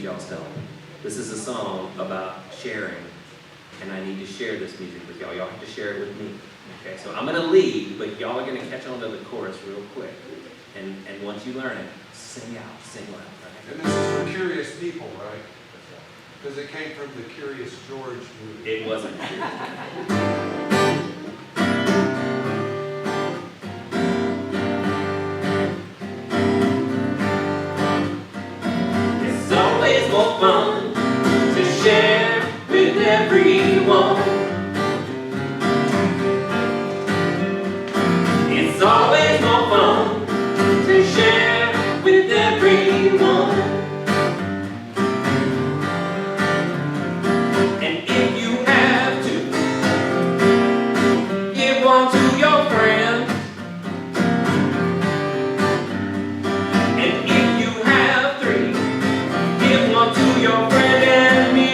y'all's help. This is a song about sharing, and I need to share this music with y'all. Y'all have to share it with me. Okay, so I'm going to lead, but y'all are going to catch on to the chorus real quick. And once you learn it, sing out, sing loud. Right? And this is for curious people, right? Because it came from the Curious George movie. It wasn't curious. It's always more fun to share with everyone. It's always more fun to share with everyone. And if you have to, give one to your friend. And if you have three, give one to your friend and me.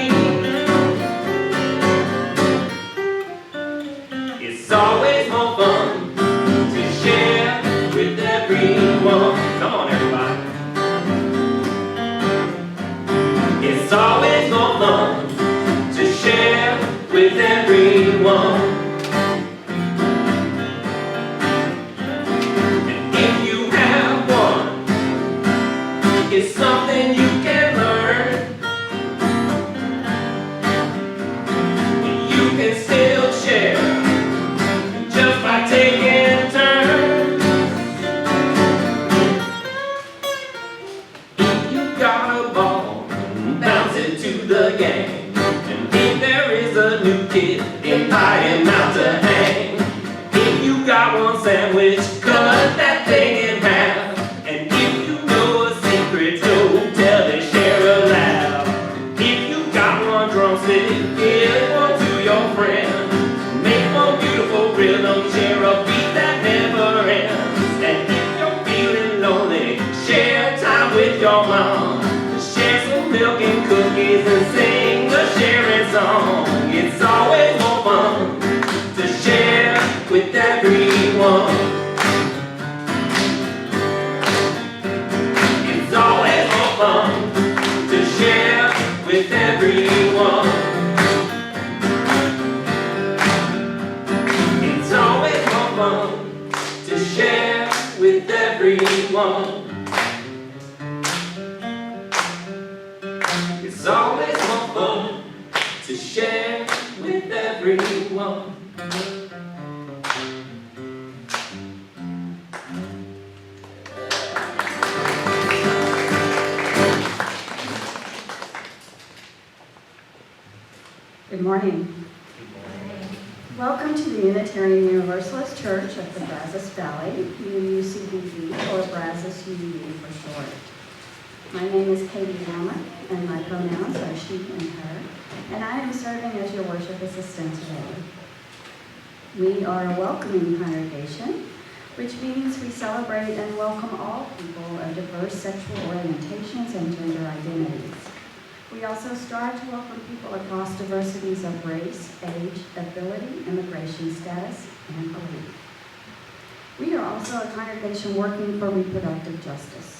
It's always more fun to share with everyone. Come on, everybody. It's always more fun to share with everyone. And if you have one, it's something you can learn. You can still share just by taking turns. If you got a ball, bounce it to the gang. And if there is a new kid, invite him out to hang. If you got one sandwich, cut that thing in half. And if you know a secret, go tell it, share a laugh. If you got one drumstick, give one to your friend. Make one beautiful rhythm, share a beat that never ends. And if you're feeling lonely, share time with your mom. Share some milk and cookies and sing a sharing song. It's always more fun to share with everyone. It's always more fun to share with everyone. It's always more fun to share with everyone. It's always more fun to share with everyone. Good morning. Welcome to the Unitarian Universalist Church of the Brazos Valley, UUCBV, or Brazos UUV for short. My name is Katie Womack, and my pronouns are she and her, and I am serving as your worship assistant today. We are a welcoming congregation, which means we celebrate and welcome all people of diverse sexual orientations and gender identities. We also strive to welcome people across diversities of race, age, ability, immigration status, and belief. We are also a congregation working for reproductive justice.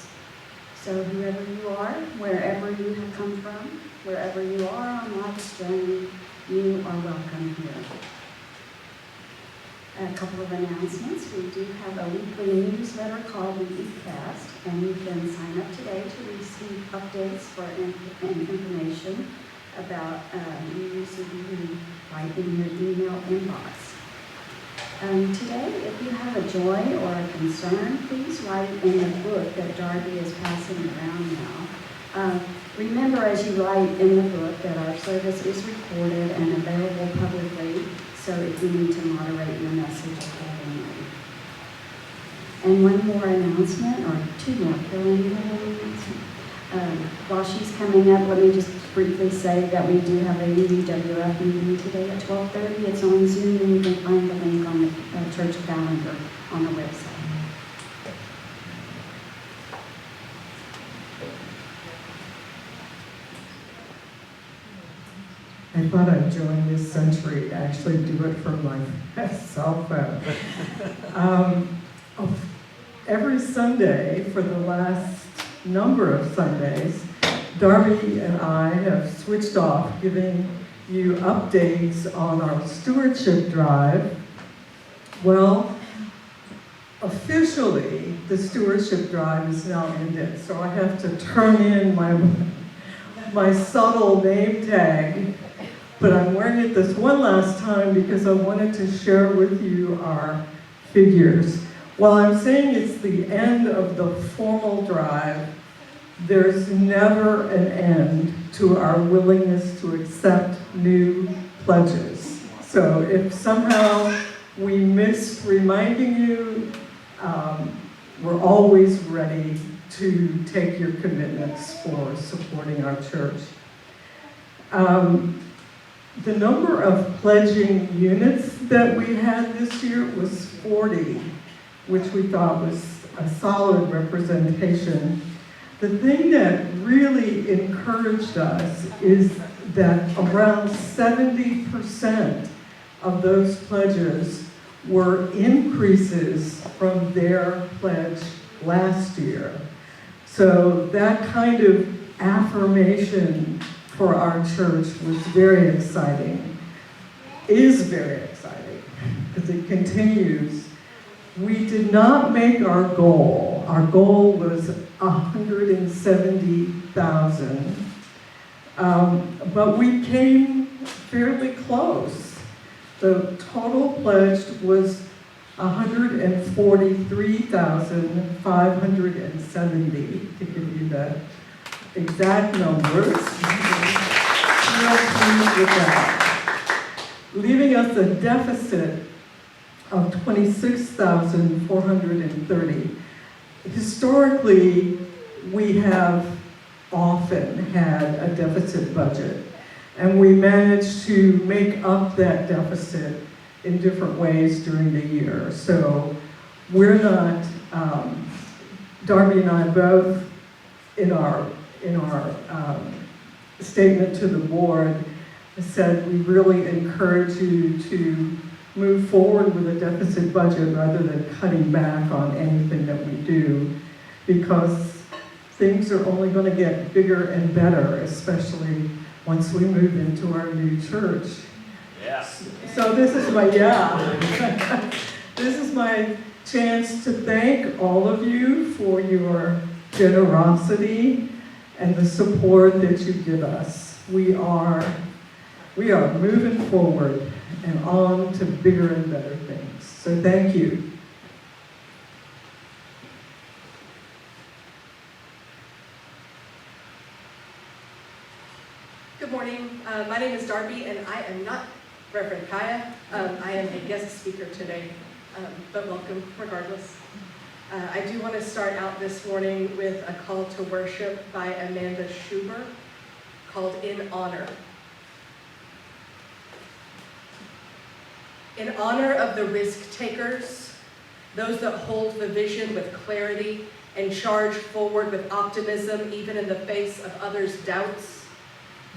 So whoever you are, wherever you have come from, wherever you are on life's journey, you are welcome here. A couple of announcements. We do have a weekly newsletter called the Ecast, and you can sign up today to receive updates and information about UUCBV right in your email inbox. Today, if you have a joy or a concern, please write in the book that Darbi is passing around now. Remember as you write in the book that our service is recorded and available publicly, so if you need to moderate your message accordingly. And one more announcement, or two more, Carolyn, while she's coming up, let me just briefly say that we do have a UUWF meeting today at 12:30. It's on Zoom, and you can find the link on the church calendar on the website. I thought I'd join this century, actually do it from my cell phone. Every Sunday for the last number of Sundays, Darbi and I have switched off giving you updates on our stewardship drive. Well, officially, the stewardship drive is now ended, so I have to turn in my subtle name tag, but I'm wearing it this one last time because I wanted to share with you our figures. While I'm saying it's the end of the formal drive, there's never an end to our willingness to accept new pledges. So if somehow we missed reminding you, we're always ready to take your commitments for supporting our church. The number of pledging units that we had this year was 40, which we thought was a solid representation. The thing that really encouraged us is that around 70% of those pledges were increases from their pledge last year. So that kind of affirmation for our church was very exciting, is very exciting, because it continues. We did not make our goal. Our goal was 170,000, but we came fairly close. The total pledged was 143,570, to give you the exact numbers. Real pleased with that. Leaving us a deficit of 26,430. Historically, we have often had a deficit budget, and we managed to make up that deficit in different ways during the year. So we're not, Darbi and I both, in our statement to the board, said we really encourage you to move forward with a deficit budget rather than cutting back on anything that we do, because things are only going to get bigger and better, especially once we move into our new church. Yeah. So this is this is my chance to thank all of you for your generosity and the support that you give us. We are moving forward and on to bigger and better things. So thank you. Good morning. My name is Darbi, and I am not Reverend Kaya. I am a guest speaker today, but welcome regardless. I do want to start out this morning with a call to worship by Amanda Schuber called In Honor. In honor of the risk takers, those that hold the vision with clarity and charge forward with optimism even in the face of others' doubts,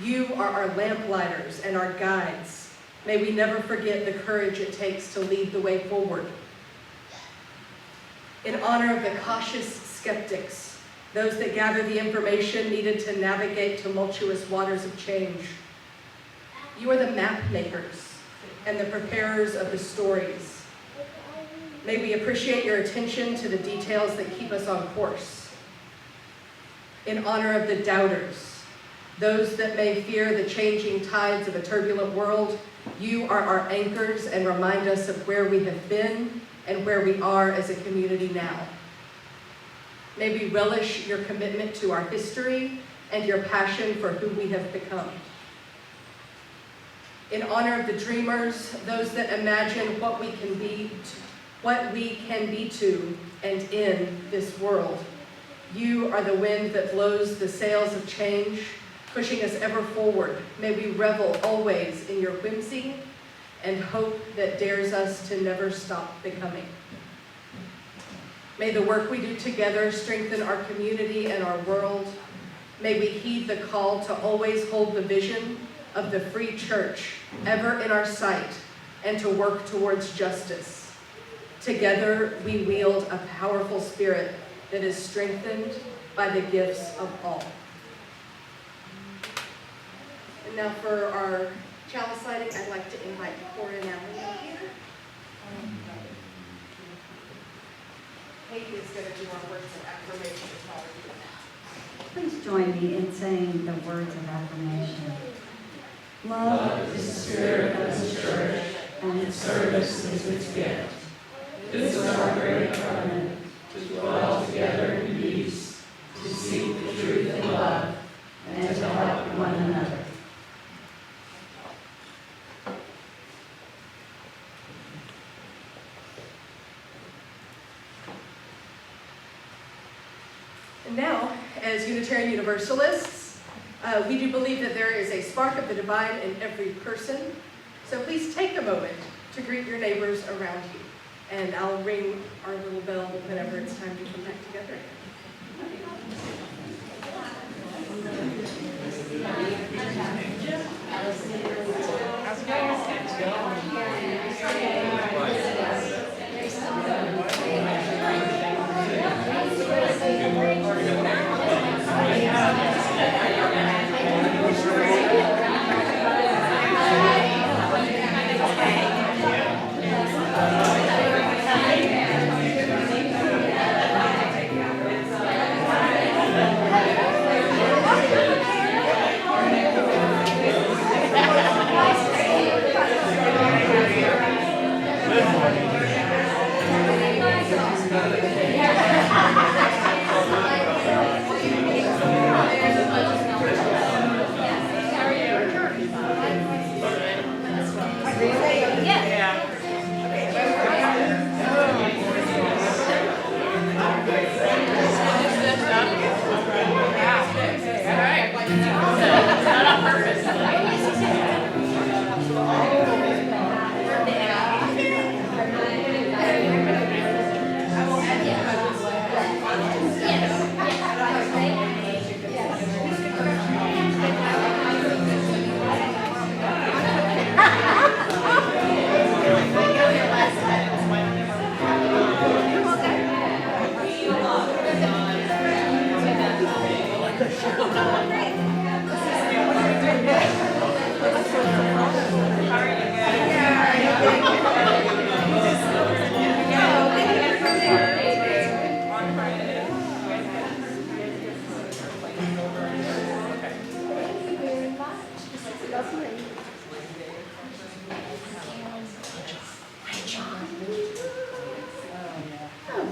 you are our lamplighters and our guides. May we never forget the courage it takes to lead the way forward. In honor of the cautious skeptics, those that gather the information needed to navigate tumultuous waters of change, you are the map makers and the preparers of the stories. May we appreciate your attention to the details that keep us on course. In honor of the doubters, those that may fear the changing tides of a turbulent world, you are our anchors and remind us of where we have been and where we are as a community now. May we relish your commitment to our history and your passion for who we have become. In honor of the dreamers, those that imagine what we can be to and in this world, you are the wind that blows the sails of change, pushing us ever forward. May we revel always in your whimsy and hope that dares us to never stop becoming. May the work we do together strengthen our community and our world. May we heed the call to always hold the vision of the free church ever in our sight and to work towards justice. Together, we wield a powerful spirit that is strengthened by the gifts of all. Now for our chalice lighting, I'd like to invite Cora and Allie here. Kate is going to do our words of affirmation while we're doing that. Please join me in saying the words of affirmation. Love is the spirit of the church, and its service is its gift. This is our great covenant, to dwell together in peace, to seek the truth in love, and to help one another. And now, as Unitarian Universalists, we do believe that there is a spark of the divine in every person. So please take a moment to greet your neighbors around you. And I'll ring our little bell whenever it's time to come back together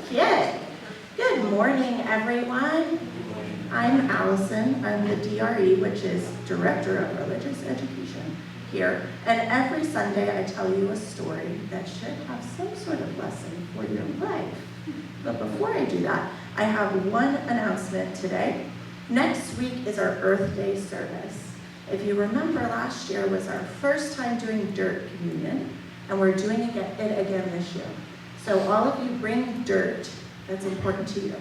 Okay. Good morning, everyone. I'm Allison. I'm the DRE, which is Director of Religious Education here. And every Sunday I tell you a story that should have some sort of lesson for your life. But before I do that, I have one announcement today. Next week is our Earth Day service. If you remember, last year was our first time doing dirt communion, and we're doing it again this year. So all of you bring dirt that's important to you.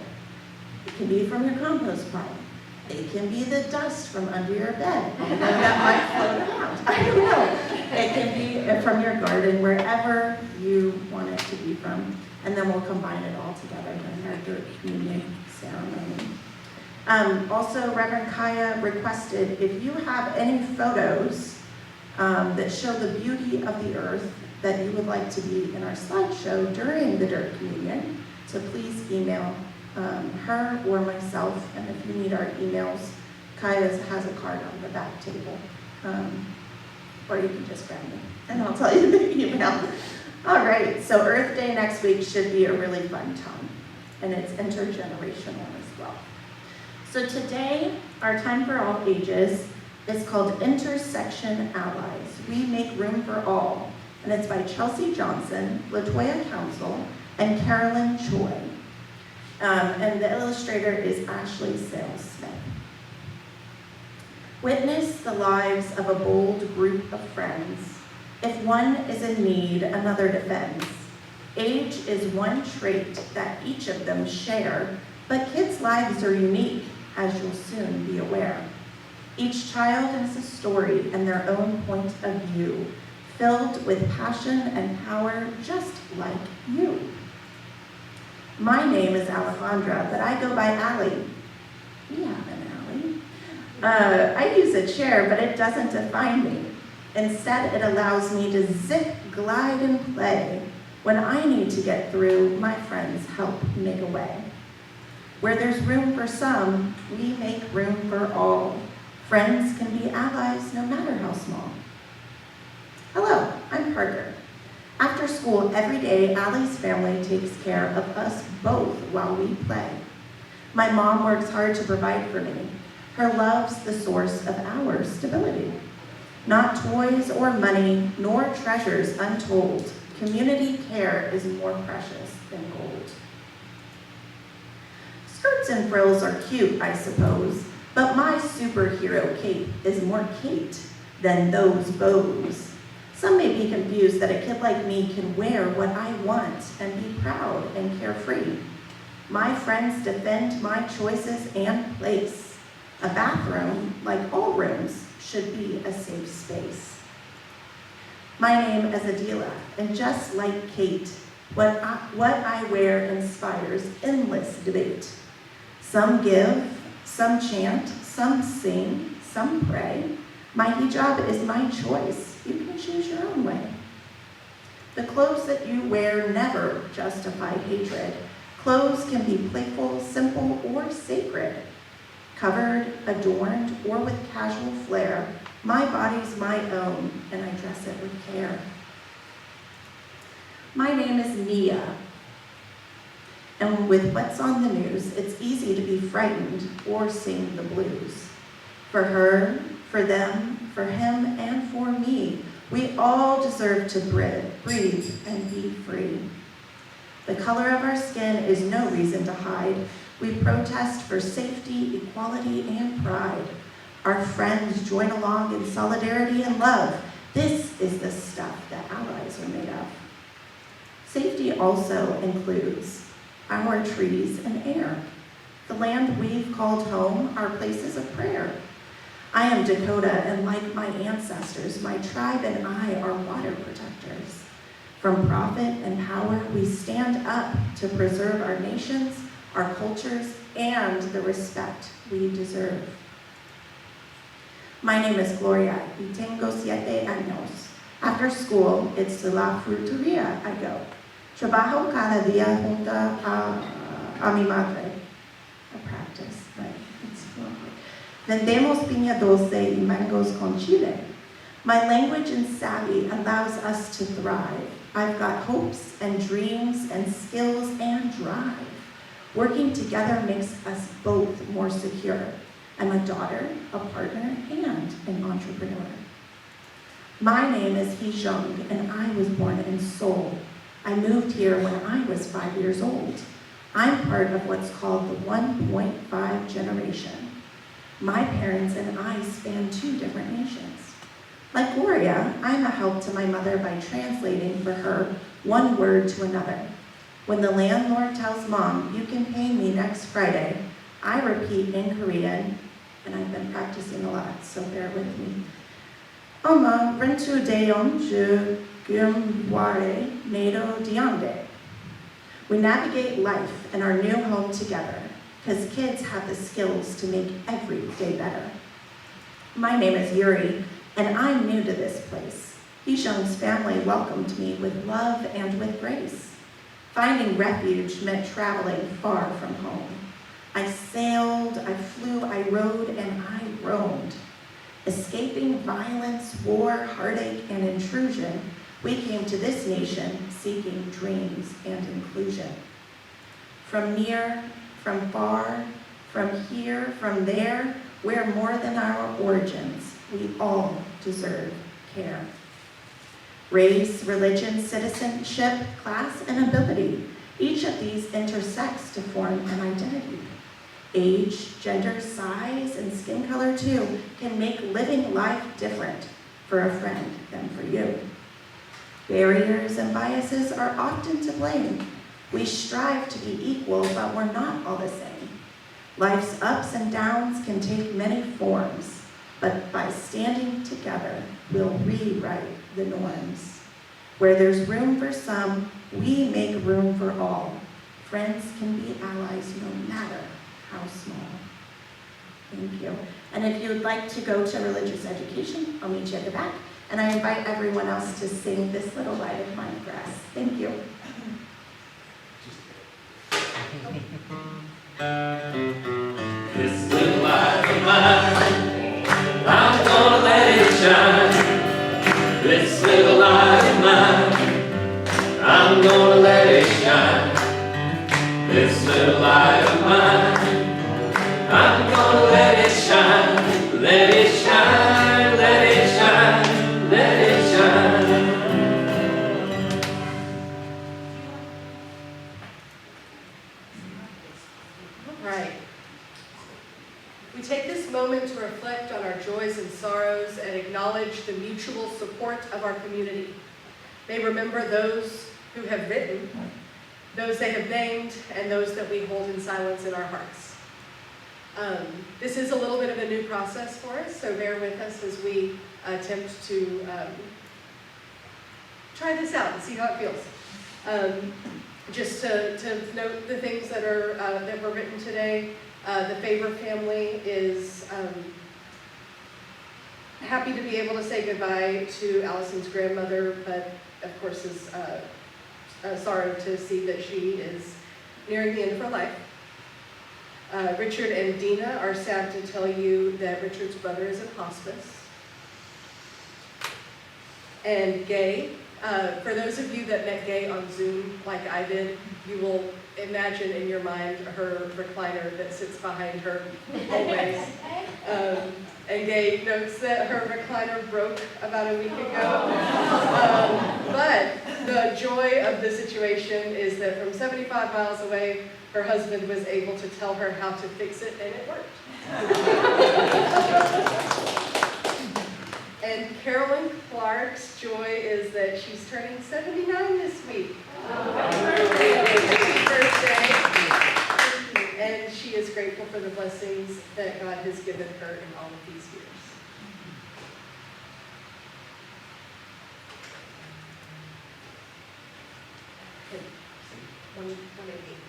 It can be from your compost pile. It can be the dust from under your bed. You know, that might float around. I don't know. It can be from your garden, wherever you want it to be from. And then we'll combine it all together in our dirt communion ceremony. Also, Reverend Kaya requested if you have any photos that show the beauty of the earth that you would like to be in our slideshow during the dirt communion, so please email her or myself, and if you need our emails, Kaya has a card on the back table, or you can just grab me, and I'll tell you the email. All right, so Earth Day next week should be a really fun time, and it's intergenerational as well. So today, our time for all ages is called Intersection Allies. We make room for all, and it's by Chelsea Johnson, LaToya Council, and Carolyn Choi. And the illustrator is Ashley Sales-Smith. Witness the lives of a bold group of friends. If one is in need, another defends. Age is one trait that each of them share, but kids' lives are unique, as you'll soon be aware. Each child has a story and their own point of view, filled with passion and power just like you. My name is Alejandra, but I go by Allie. We have an Allie. I use a chair, but it doesn't define me. Instead, it allows me to zip, glide, and play. When I need to get through, my friends help make a way. Where there's room for some, we make room for all. Friends can be allies no matter how small. Hello, I'm Parker. After school every day, Allie's family takes care of us both while we play. My mom works hard to provide for me. Her love's the source of our stability. Not toys or money, nor treasures untold. Community care is more precious than gold. Skirts and frills are cute, I suppose, but my superhero cape is more Kate than those bows. Some may be confused that a kid like me can wear what I want and be proud and carefree. My friends defend my choices and place. A bathroom, like all rooms, should be a safe space. My name is Adila, and just like Kate, what I wear inspires endless debate. Some give, some chant, some sing, some pray. My hijab is my choice. You can choose your own way. The clothes that you wear never justify hatred. Clothes can be playful, simple, or sacred. Covered, adorned, or with casual flair, my body's my own, and I dress it with care. My name is Nia, and with what's on the news, it's easy to be frightened or sing the blues. For her, for them, for him, and for me, we all deserve to breathe and be free. The color of our skin is no reason to hide. We protest for safety, equality, and pride. Our friends join along in solidarity and love. This is the stuff that allies are made of. Safety also includes our trees and air. The land we've called home, our places of prayer. I am Dakota, and like my ancestors, my tribe and I are water protectors. From profit and power, we stand up to preserve our nations, our cultures, and the respect we deserve. My name is Gloria, y tengo 7 años. After school, it's to la fruteria I go. Trabajo cada día junto a mi madre. I practice, but it's lovely. Vendemos piña dulce y mangos con chile. My language and savvy allows us to thrive. I've got hopes and dreams and skills and drive. Working together makes us both more secure. I'm a daughter, a partner, and an entrepreneur. My name is Hee-jung, and I was born in Seoul. I moved here when I was 5 years old. I'm part of what's called the 1.5 generation. My parents and I span 2 different nations. Like Gloria, I'm a help to my mother by translating for her one word to another. When the landlord tells mom, you can pay me next Friday, I repeat in Korean, and I've been practicing a lot, so bear with me. Oma, rentu deon je gumware nado diande. We navigate life and our new home together, because kids have the skills to make every day better. My name is Yuri, and I'm new to this place. Hee-jung's family welcomed me with love and with grace. Finding refuge meant traveling far from home. I sailed, I flew, I rode, and I roamed. Escaping violence, war, heartache, and intrusion, we came to this nation seeking dreams and inclusion. From near, from far, from here, from there, we're more than our origins. We all deserve care. Race, religion, citizenship, class, and ability. Each of these intersects to form an identity. Age, gender, size, and skin color too can make living life different for a friend than for you. Barriers and biases are often to blame. We strive to be equal, but we're not all the same. Life's ups and downs can take many forms, but by standing together, we'll rewrite the norms. Where there's room for some, we make room for all. Friends can be allies no matter how small. Thank you. And if you would like to go to religious education, I'll meet you at the back. And I invite everyone else to sing This Little Light of Mine Grass. Thank you. This little light of mine, I'm gonna let it shine. This little light of mine, I'm gonna let it shine. This little light of mine, I'm gonna let it shine. Let it shine, let it shine, let it shine. Right. We take this moment to reflect on our joys and sorrows and acknowledge the mutual support of our community. May remember those who have written, those they have named, and those that we hold in silence in our hearts. This is a little bit of a new process for us, so bear with us as we attempt to try this out and see how it feels. Just to note the things that are that were written today. The Faber family is happy to be able to say goodbye to Allison's grandmother, but of course is sorry to see that she is nearing the end of her life. Richard and Dina are sad to tell you that Richard's brother is in hospice. And Gay, for those of you that met Gay on Zoom like I did, you will imagine in your mind her recliner that sits behind her always. And Gay notes that her recliner broke about a week ago. But the joy of the situation is that from 75 miles away, her husband was able to tell her how to fix it, and it worked. And Carolyn Clark's joy is that she's turning 79 this week. Happy birthday. And she is grateful for the blessings that God has given her in all of these years.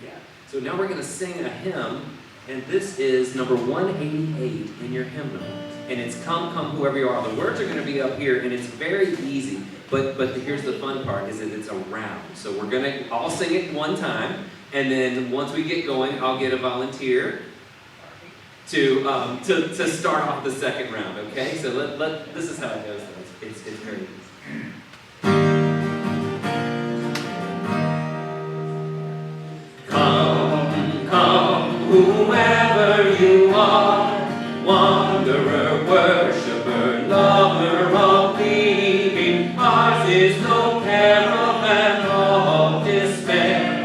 Yeah. So now we're going to sing a hymn, and this is number 188 in your hymnal. And it's Come, Come, Whoever You Are. The words are going to be up here, and it's very easy. But here's the fun part, is that it's a round. So we're going to all sing it one time, and then once we get going, I'll get a volunteer to start off the second round, okay? So this is how it goes, though. It's very easy. Come, come, whoever you are, wanderer, worshiper, lover of pleading, ours is no caravan of despair.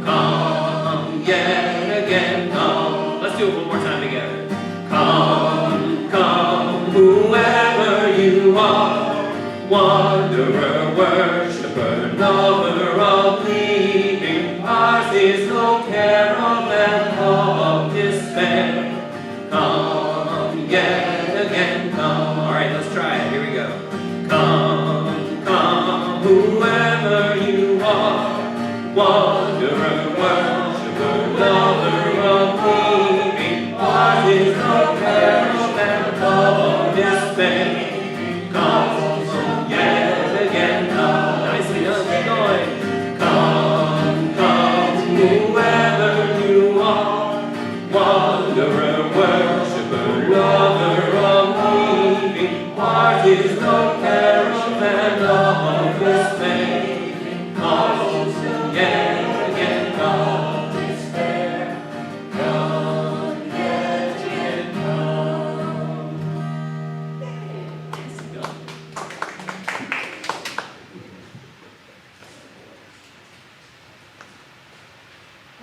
Come yet again, come. Let's do it one more time together. Come, come, whoever you are, wanderer, worshiper, lover of pleading, ours is no caravan of despair. Come yet again, come. All right, let's try it. Here we go. Come, come, whoever you are, wanderer, worshiper, lover of pleading, ours is no caravan of despair. Come yet again, come. Nicely done. Keep going. Come, come, whoever you are, wanderer, worshiper, lover of pleading, ours is no caravan of despair. Come yet again, come. Come yet again, come.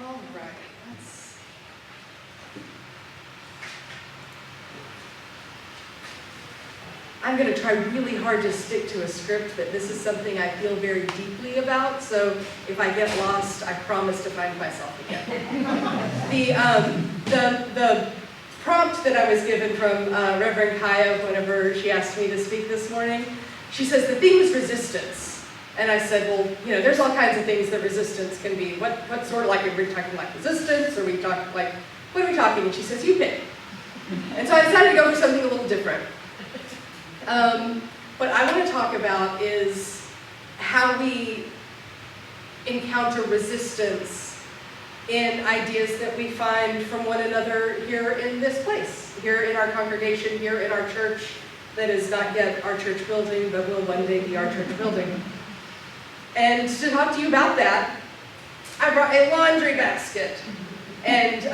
All right, let's. I'm going to try really hard to stick to a script, but this is something I feel very deeply about, so if I get lost, I promise to find myself again. The prompt that I was given from Reverend Kaya whenever she asked me to speak this morning, she says the theme is resistance. And I said, well, you know, there's all kinds of things that resistance can be. What sort of, like, are we talking like resistance? Or are we talking like, what are we talking? And she says, you pick. And so I decided to go for something a little different. What I want to talk about is how we encounter resistance in ideas that we find from one another here in this place, here in our congregation, here in our church that is not yet our church building, but will one day be our church building. And to talk to you about that, I brought a laundry basket. And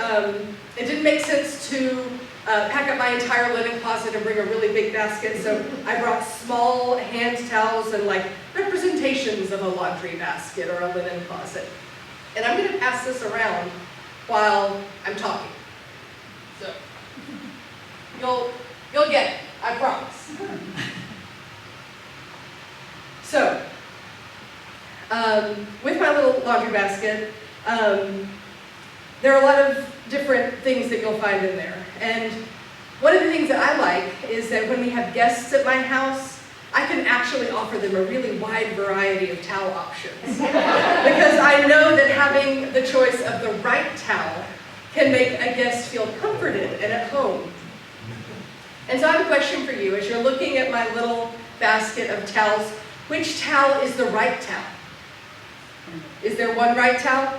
it didn't make sense to pack up my entire linen closet and bring a really big basket, so I brought small hand towels and like representations of a laundry basket or a linen closet. And I'm going to pass this around while I'm talking. So you'll get it, I promise. So with my little laundry basket, there are a lot of different things that you'll find in there. And one of the things that I like is that when we have guests at my house, I can actually offer them a really wide variety of towel options. Because I know that having the choice of the right towel can make a guest feel comforted and at home. And so I have a question for you. As you're looking at my little basket of towels, which towel is the right towel? Is there one right towel?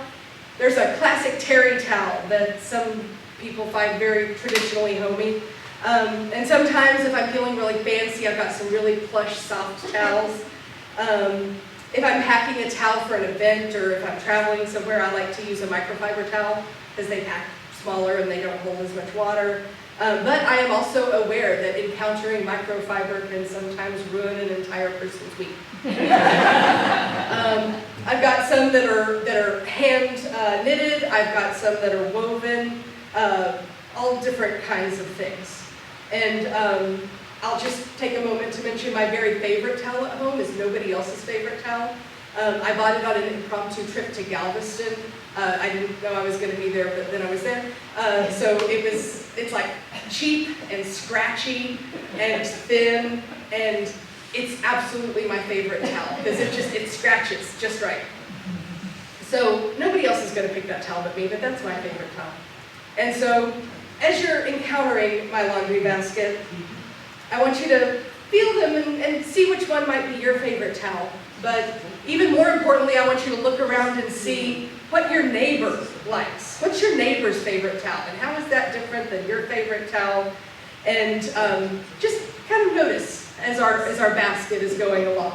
There's a classic terry towel that some people find very traditionally homey. And sometimes if I'm feeling really fancy, I've got some really plush, soft towels. If I'm packing a towel for an event or if I'm traveling somewhere, I like to use a microfiber towel because they pack smaller and they don't hold as much water. But I am also aware that encountering microfiber can sometimes ruin an entire person's week. I've got some that are hand knitted. I've got some that are woven. All different kinds of things. And I'll just take a moment to mention my very favorite towel at home is nobody else's favorite towel. I bought it on an impromptu trip to Galveston. I didn't know I was going to be there, but then I was there. So it's like cheap and scratchy and thin, and it's absolutely my favorite towel because it scratches just right. So nobody else is going to pick that towel but me, but that's my favorite towel. And so as you're encountering my laundry basket, I want you to feel them and see which one might be your favorite towel. But even more importantly, I want you to look around and see what your neighbor likes. What's your neighbor's favorite towel? And how is that different than your favorite towel? And just kind of notice as our basket is going along.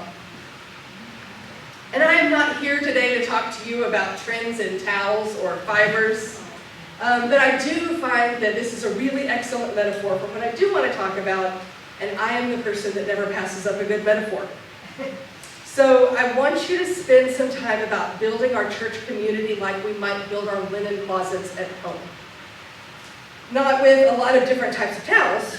And I am not here today to talk to you about trends in towels or fibers. But I do find that this is a really excellent metaphor for what I do want to talk about, and I am the person that never passes up a good metaphor. So I want you to spend some time about building our church community like we might build our linen closets at home. Not with a lot of different types of towels,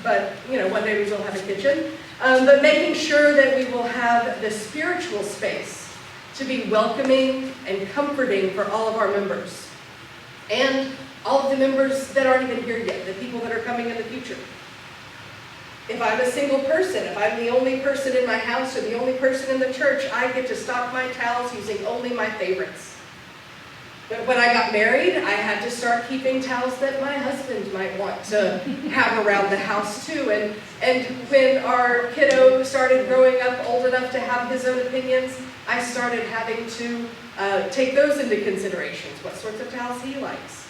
but one day we will have a kitchen, but making sure that we will have the spiritual space to be welcoming and comforting for all of our members. And all of the members that aren't even here yet, the people that are coming in the future. If I'm a single person, if I'm the only person in my house or the only person in the church, I get to stock my towels using only my favorites. But when I got married, I had to start keeping towels that my husband might want to have around the house too. And when our kiddo started growing up old enough to have his own opinions, I started having to take those into considerations, what sorts of towels he likes.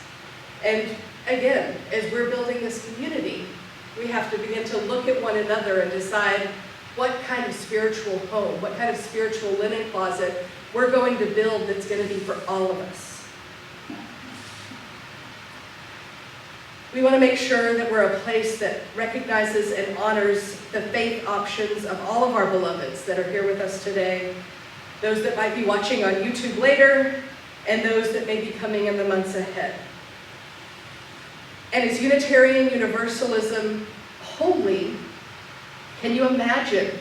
And again, as we're building this community, we have to begin to look at one another and decide what kind of spiritual home, what kind of spiritual linen closet we're going to build that's going to be for all of us. We want to make sure that we're a place that recognizes and honors the faith options of all of our beloveds that are here with us today, those that might be watching on YouTube later, and those that may be coming in the months ahead. And is Unitarian Universalism holy? Can you imagine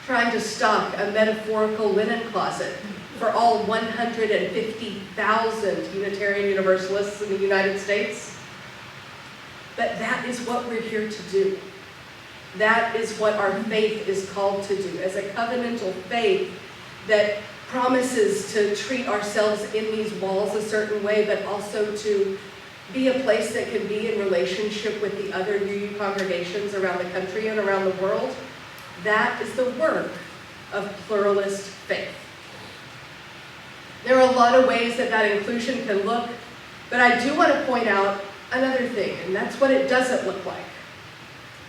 trying to stock a metaphorical linen closet for all 150,000 Unitarian Universalists in the United States? But that is what we're here to do. That is what our faith is called to do. As a covenantal faith that promises to treat ourselves in these walls a certain way, but also to be a place that can be in relationship with the other UU congregations around the country and around the world, that is the work of pluralist faith. There are a lot of ways that that inclusion can look, but I do want to point out another thing, and that's what it doesn't look like.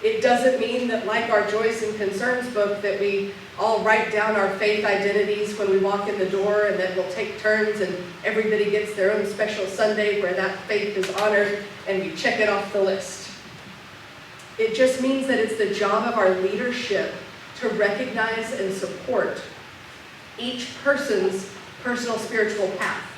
It doesn't mean that, like our Joys and Concerns book, that we all write down our faith identities when we walk in the door, and that we'll take turns and everybody gets their own special Sunday where that faith is honored and we check it off the list. It just means that it's the job of our leadership to recognize and support each person's personal spiritual path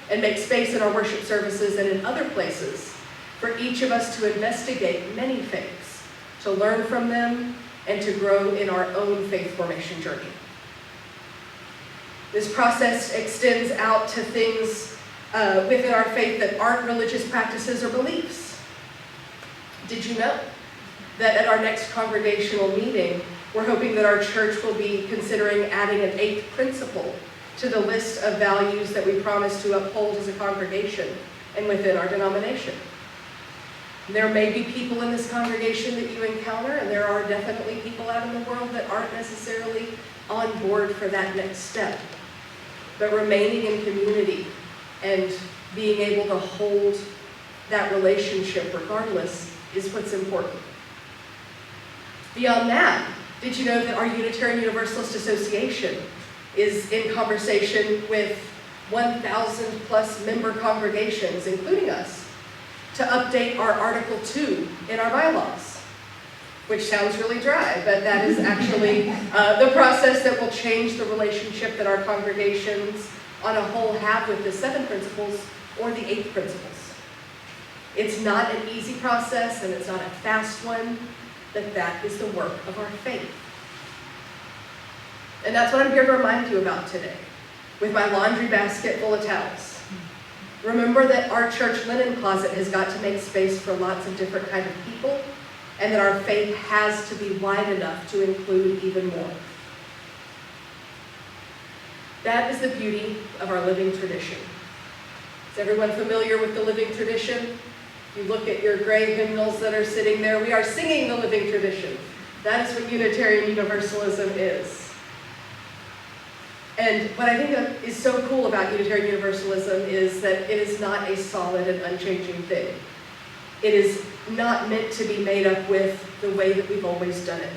and make space in our worship services and in other places for each of us to investigate many faiths, to learn from them, and to grow in our own faith formation journey. This process extends out to things within our faith that aren't religious practices or beliefs. Did you know that at our next congregational meeting, we're hoping that our church will be considering adding an 8th principle to the list of values that we promise to uphold as a congregation and within our denomination? There may be people in this congregation that you encounter, and there are definitely people out in the world that aren't necessarily on board for that next step. But remaining in community and being able to hold that relationship regardless is what's important. Beyond that, did you know that our Unitarian Universalist Association is in conversation with 1,000 plus member congregations, including us, to update our Article 2 in our bylaws, which sounds really dry, but that is actually the process that will change the relationship that our congregations on a whole have with the 7 principles or the 8 principles. It's not an easy process and it's not a fast one, but that is the work of our faith. And that's what I'm here to remind you about today, with my laundry basket full of towels. Remember that our church linen closet has got to make space for lots of different kinds of people, and that our faith has to be wide enough to include even more. That is the beauty of our living tradition. Is everyone familiar with the living tradition? You look at your gray hymnals that are sitting there. We are singing the living tradition. That is what Unitarian Universalism is. And what I think is so cool about Unitarian Universalism is that it is not a solid and unchanging thing. It is not meant to be made up with the way that we've always done it.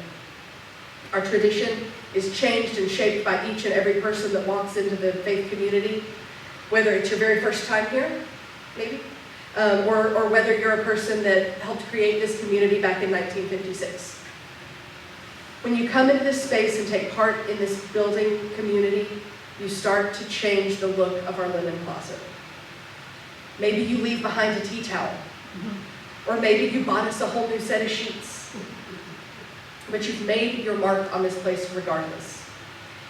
Our tradition is changed and shaped by each and every person that walks into the faith community, whether it's your very first time here, maybe, or whether you're a person that helped create this community back in 1956. When you come into this space and take part in this building community, you start to change the look of our linen closet. Maybe you leave behind a tea towel, or maybe you bought us a whole new set of sheets. But you've made your mark on this place regardless.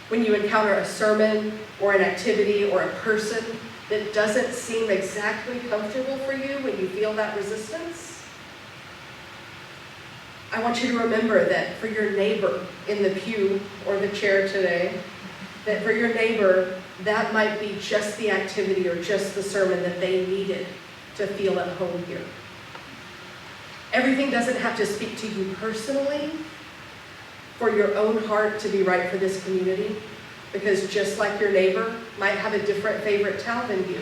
When you encounter a sermon or an activity or a person that doesn't seem exactly comfortable for you, when you feel that resistance, I want you to remember that for your neighbor in the pew or the chair today, that for your neighbor, that might be just the activity or just the sermon that they needed to feel at home here. Everything doesn't have to speak to you personally for your own heart to be right for this community, because just like your neighbor might have a different favorite towel than you,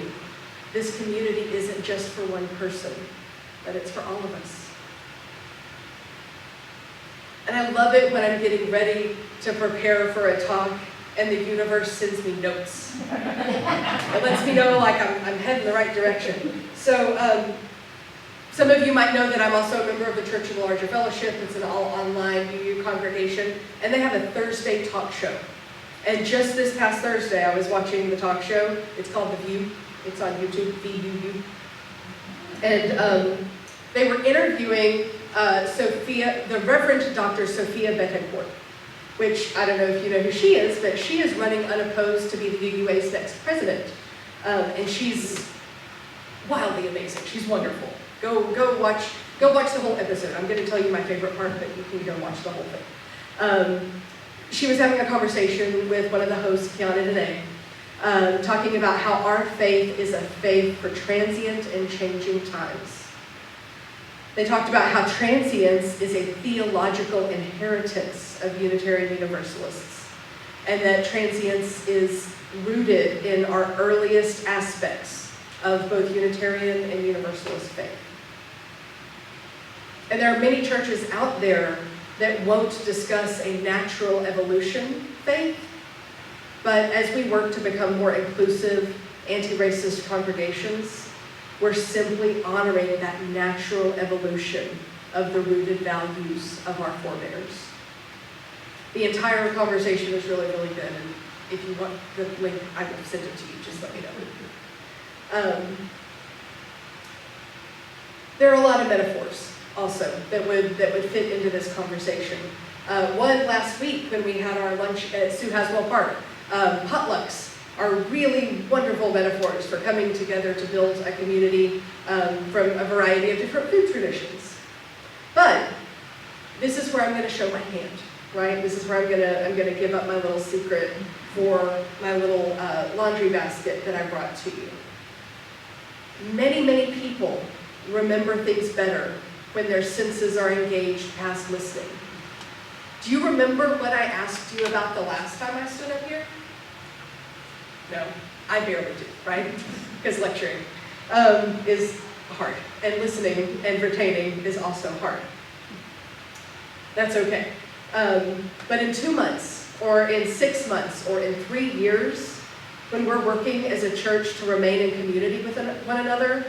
this community isn't just for one person, but it's for all of us. And I love it when I'm getting ready to prepare for a talk and the universe sends me notes. It lets me know like I'm heading the right direction. So some of you might know that I'm also a member of the Church of the Larger Fellowship. It's an all-online UU congregation, and they have a Thursday talk show. And just this past Thursday, I was watching the talk show. It's called The View. It's on YouTube, VUU. And they were interviewing the Reverend Dr. Sophia Betancourt, which I don't know if you know who she is, but she is running unopposed to be the UUA's next president. And she's wildly amazing. She's wonderful. Go watch the whole episode. I'm going to tell you my favorite part, but you can go watch the whole thing. She was having a conversation with one of the hosts, Kiana Dene, talking about how our faith is a faith for transient and changing times. They talked about how transience is a theological inheritance of Unitarian Universalists, and that transience is rooted in our earliest aspects of both Unitarian and Universalist faith. And there are many churches out there that won't discuss a natural evolution faith, but as we work to become more inclusive, anti-racist congregations, we're simply honoring that natural evolution of the rooted values of our forebears. The entire conversation was really, really good, and if you want the link, I will send it to you, just let me know. There are a lot of metaphors also that would fit into this conversation. One last week when we had our lunch at Sue Haswell Park, potlucks are really wonderful metaphors for coming together to build a community from a variety of different food traditions. But this is where I'm going to show my hand, right? This is where I'm gonna give up my little secret for my little laundry basket that I brought to you. Many, many people remember things better when their senses are engaged past listening. Do you remember what I asked you about the last time I stood up here? No, I barely do, right? Because lecturing is hard, and listening and retaining is also hard. That's okay. But in 2 months, or in 6 months, or in 3 years, when we're working as a church to remain in community with one another,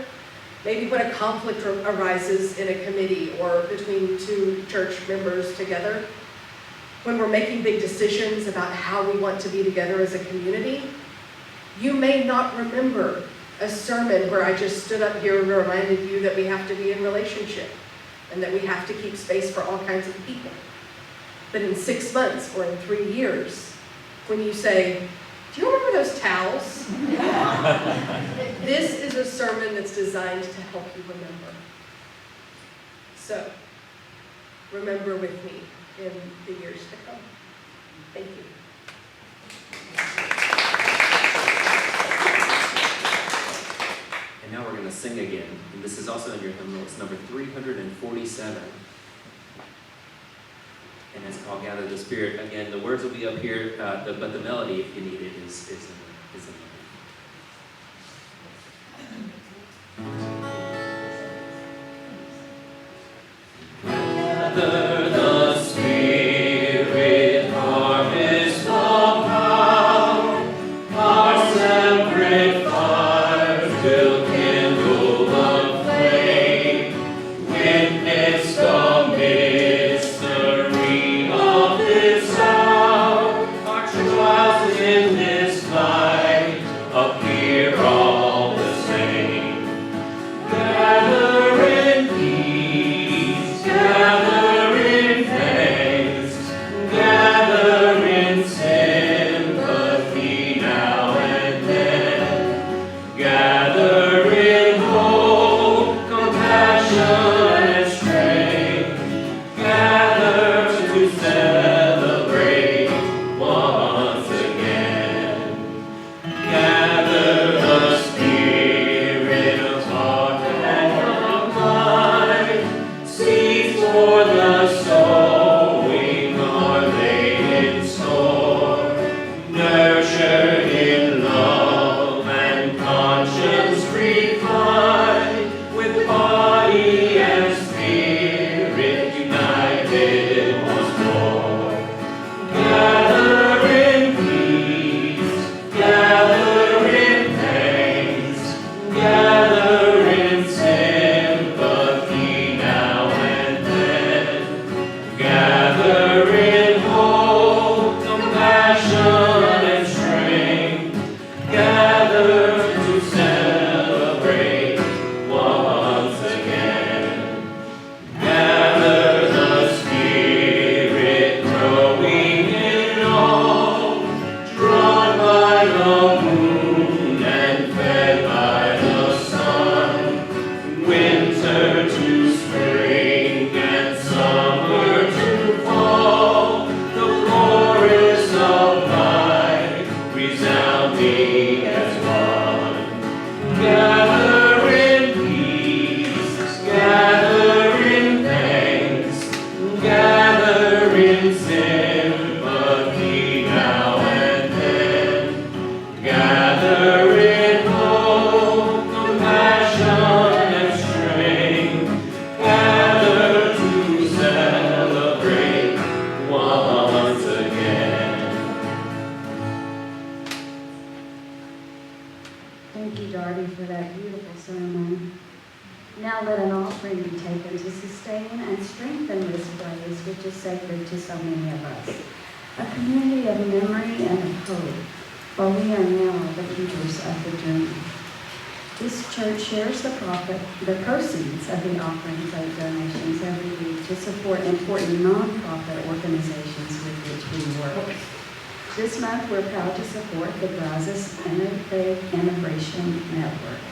maybe when a conflict arises in a committee or between two church members together, when we're making big decisions about how we want to be together as a community, you may not remember a sermon where I just stood up here and reminded you that we have to be in relationship and that we have to keep space for all kinds of people. But in 6 months or in 3 years, when you say, do you remember those towels? This is a sermon that's designed to help you remember. So, remember with me in the years to come. Thank you. And now we're going to sing again. And this is also in your hymnal. It's number 347. And it's called Gather the Spirit. Again, the words will be up here, but the melody, if you need it, is in the Gather the Spirit, harvest all round, our separate fires will kindle the flame, witness the mystery of this hour, our trials in this light appear all the same. Gather in peace, gather in thanks, gather in sympathy now and then, gather in hope, compassion and strength, gather to celebrate once again. Gather the Spirit of heart and of mind, seeds for the sowing are laid in store, nurtured in love and conscience refined, with body and spirit united once more. Gather in peace, gather in thanks, gather in sympathy now and then, gather in hope, compassion and strength, gather to celebrate Thank you, Darbi, for that beautiful sermon. Now let an offering be taken to sustain and strengthen this place, which is sacred to so many of us. A community of memory and of hope, for we are now the keepers of the dream. This church shares the proceeds of the offering plate donations every week to support important nonprofit organizations with which we work. This month, we're proud to support the Brazos Integration Network.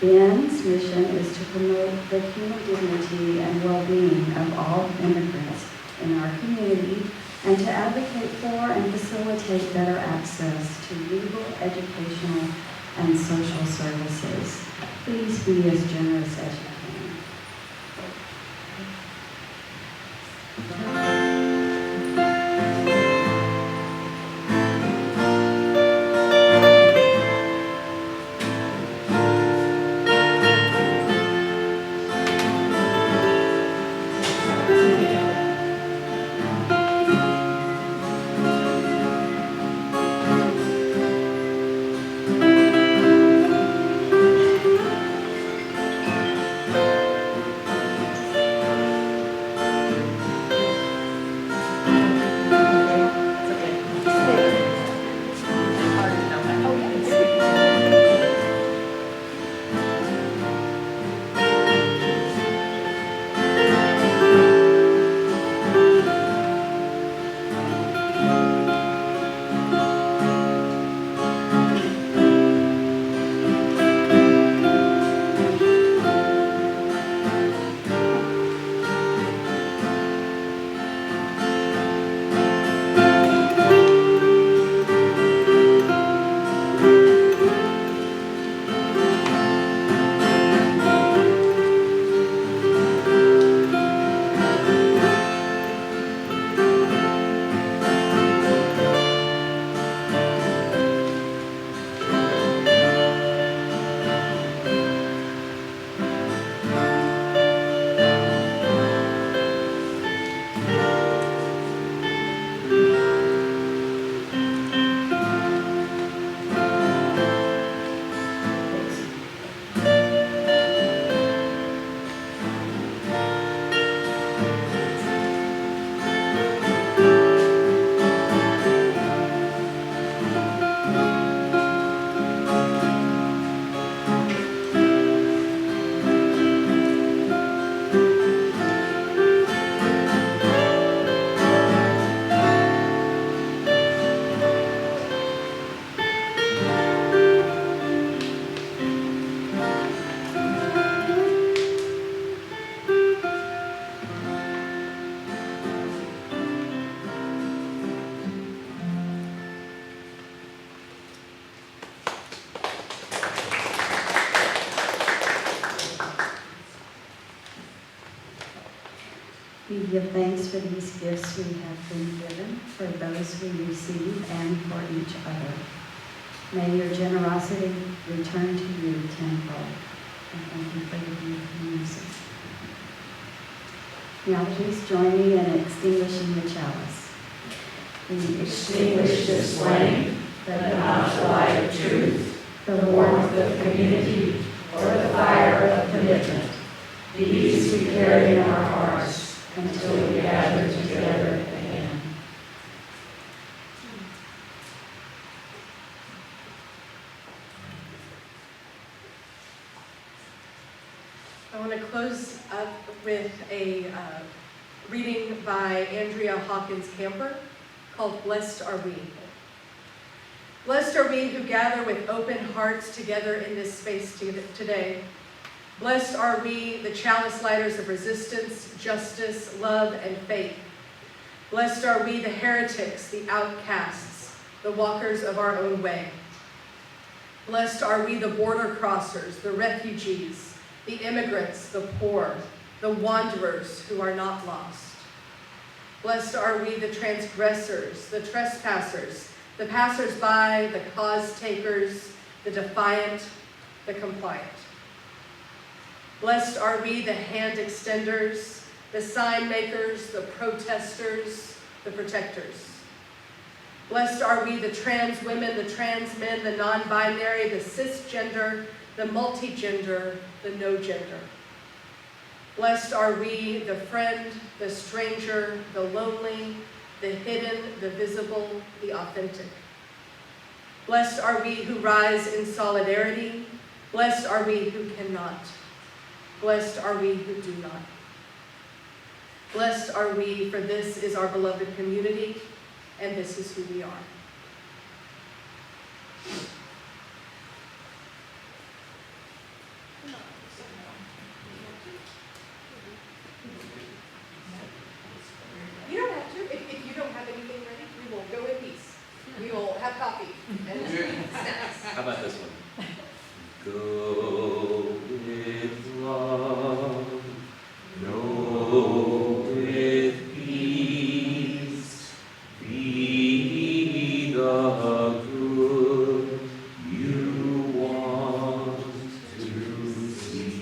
BEN's mission is to promote the human dignity and well-being of all immigrants in our community and to advocate for and facilitate better access to legal, educational, and social services. Please be as generous as you can. We give thanks for these gifts we have been given, for those we receive, and for each other. May your generosity return to you tenfold. And thank you for your beautiful music. Now please join me in extinguishing the chalice. We Extinguish this flame, but not the light of truth, the warmth of community, or the fire of commitment. These we carry in our hearts until we gather together again. I want to close up with a reading by Andrea Hawkins Camper called Blessed Are We. Blessed are we who gather with open hearts together in this space today. Blessed are we, the chalice lighters of resistance, justice, love, and faith. Blessed are we, the heretics, the outcasts, the walkers of our own way. Blessed are we, the border crossers, the refugees, the immigrants, the poor, the wanderers who are not lost. Blessed are we, the transgressors, the trespassers, the passers-by, the cause takers, the defiant, the compliant. Blessed are we, the hand extenders, the sign makers, the protesters, the protectors. Blessed are we, the trans women, the trans men, the non-binary, the cisgender, the multigender, the no gender. Blessed are we, the friend, the stranger, the lonely, the hidden, the visible, the authentic. Blessed are we who rise in solidarity. Blessed are we who cannot. Blessed are we who do not. Blessed are we, for this is our beloved community, and this is who we are. You don't have to. If you don't have anything ready, we will go in peace. We will have coffee and snacks. How about this one? Go with love, go with peace, be the good you want to see.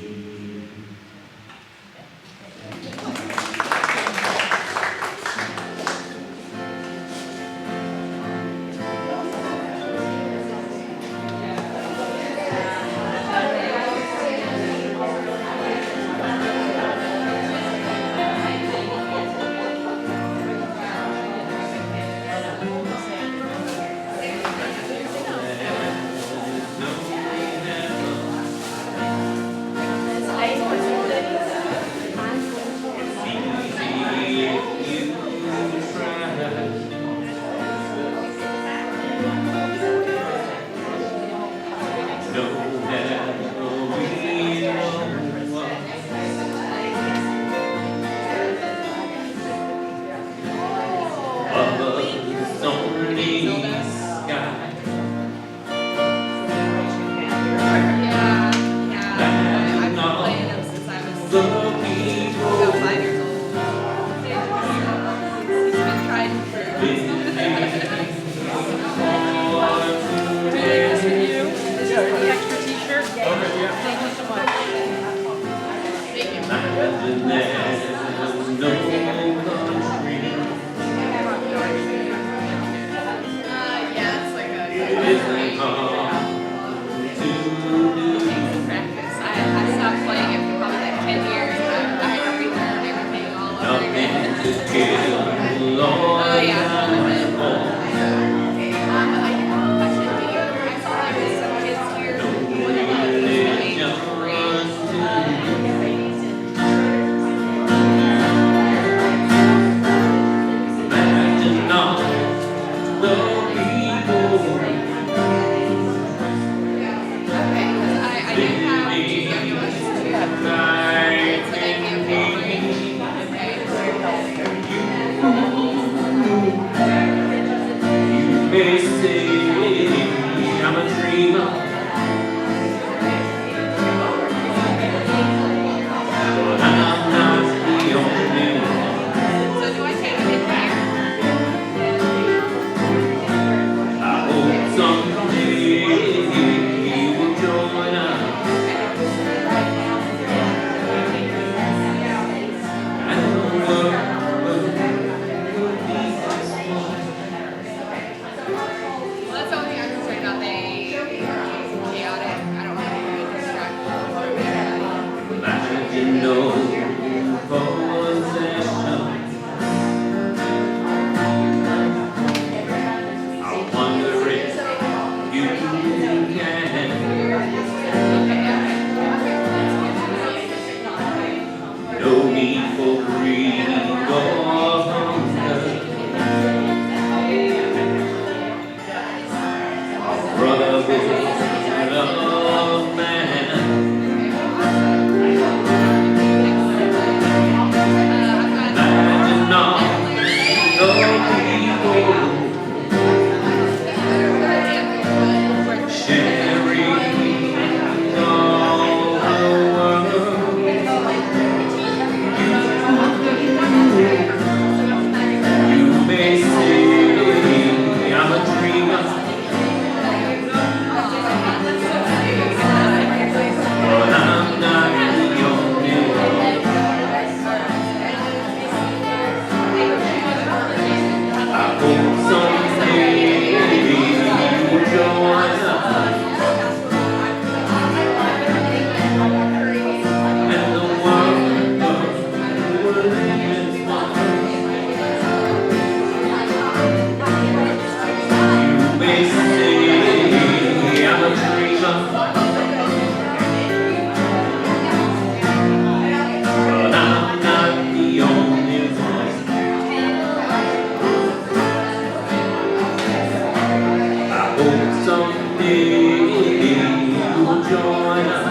join us.